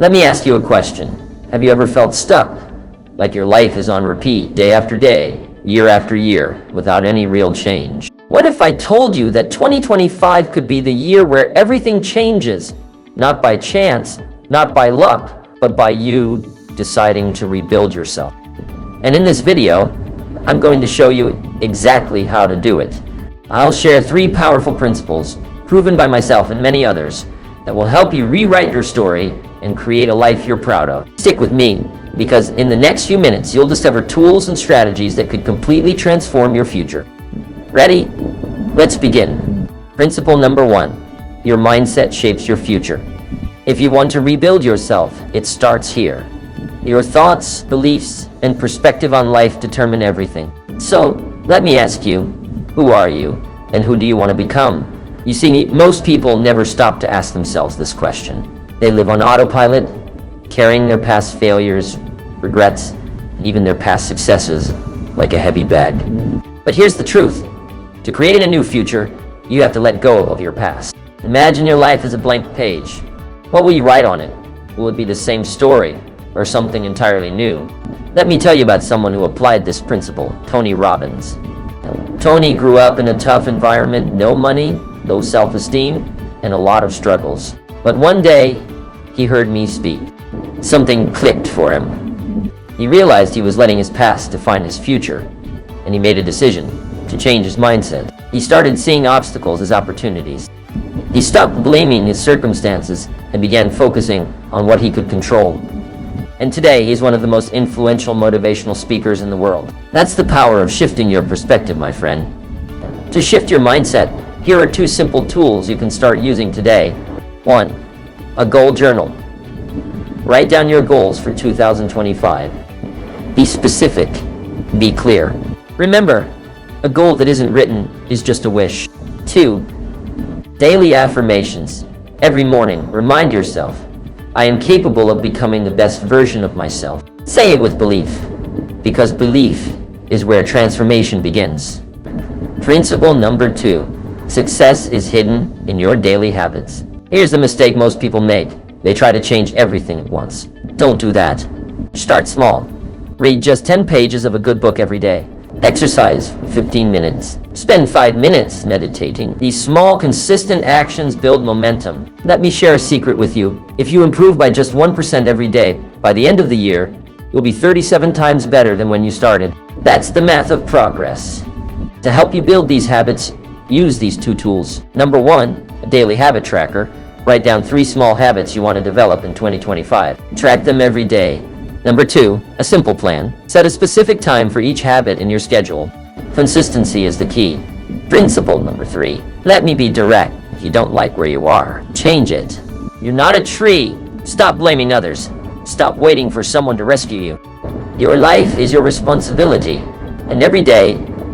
Let me ask you a question. Have you ever felt stuck? Like your life is on repeat, day after day, year after year, without any real change? What if I told you that 2025 could be the year where everything changes? Not by chance, not by luck, but by you deciding to rebuild yourself. And in this video, I'm going to show you exactly how to do it. I'll share 3 powerful principles, proven by myself and many others, that will help you rewrite your story and create a life you're proud of. Stick with me, because in the next few minutes, you'll discover tools and strategies that could completely transform your future. Ready? Let's begin. Principle number 1, your mindset shapes your future. If you want to rebuild yourself, it starts here. Your thoughts, beliefs, and perspective on life determine everything. So, let me ask you, who are you, and who do you want to become? You see, most people never stop to ask themselves this question. They live on autopilot, carrying their past failures, regrets, and even their past successes like a heavy bag. But here's the truth. To create a new future, you have to let go of your past. Imagine your life as a blank page. What will you write on it? Will it be the same story or something entirely new? Let me tell you about someone who applied this principle, Tony Robbins. Tony grew up in a tough environment, no money, low self-esteem, and a lot of struggles. But one day, he heard me speak. Something clicked for him. He realized he was letting his past define his future, and he made a decision to change his mindset. He started seeing obstacles as opportunities. He stopped blaming his circumstances and began focusing on what he could control. And today, he's one of the most influential motivational speakers in the world. That's the power of shifting your perspective, my friend. To shift your mindset, here are 2 simple tools you can start using today. 1, a goal journal. Write down your goals for 2025. Be specific, be clear. Remember, a goal that isn't written is just a wish. 2, daily affirmations. Every morning, remind yourself, I am capable of becoming the best version of myself. Say it with belief, because belief is where transformation begins. Principle number 2, success is hidden in your daily habits. Here's the mistake most people make. They try to change everything at once. Don't do that. Start small. Read just 10 pages of a good book every day. Exercise for 15 minutes. Spend 5 minutes meditating. These small, consistent actions build momentum. Let me share a secret with you. If you improve by just 1% every day, by the end of the year, you'll be 37 times better than when you started. That's the math of progress. To help you build these habits, use these 2 tools. Number 1, a daily habit tracker. Write down 3 small habits you want to develop in 2025. Track them every day. Number 2, a simple plan. Set a specific time for each habit in your schedule. Consistency is the key. Principle number 3, let me be direct. If you don't like where you are, change it. You're not a tree. Stop blaming others. Stop waiting for someone to rescue you. Your life is your responsibility, and every day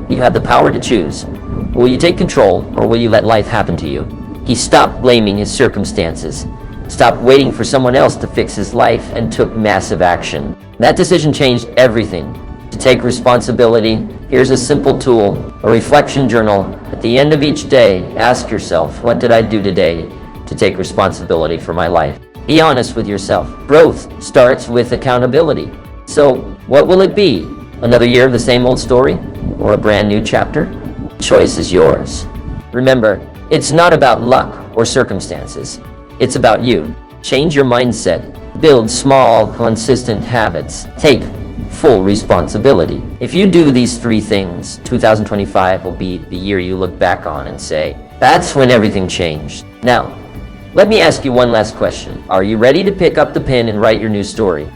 you have the power to choose. Will you take control, or will you let life happen to you? He stopped blaming his circumstances, stopped waiting for someone else to fix his life, and took massive action. That decision changed everything. To take responsibility, here's a simple tool, a reflection journal. At the end of each day, ask yourself, what did I do today to take responsibility for my life? Be honest with yourself. Growth starts with accountability. So, what will it be? Another year of the same old story? Or a brand new chapter? The choice is yours. Remember, it's not about luck or circumstances. It's about you. Change your mindset. Build small, consistent habits. Take full responsibility. If you do these 3 things, 2025 will be the year you look back on and say, that's when everything changed. Now, let me ask you one last question. Are you ready to pick up the pen and write your new story?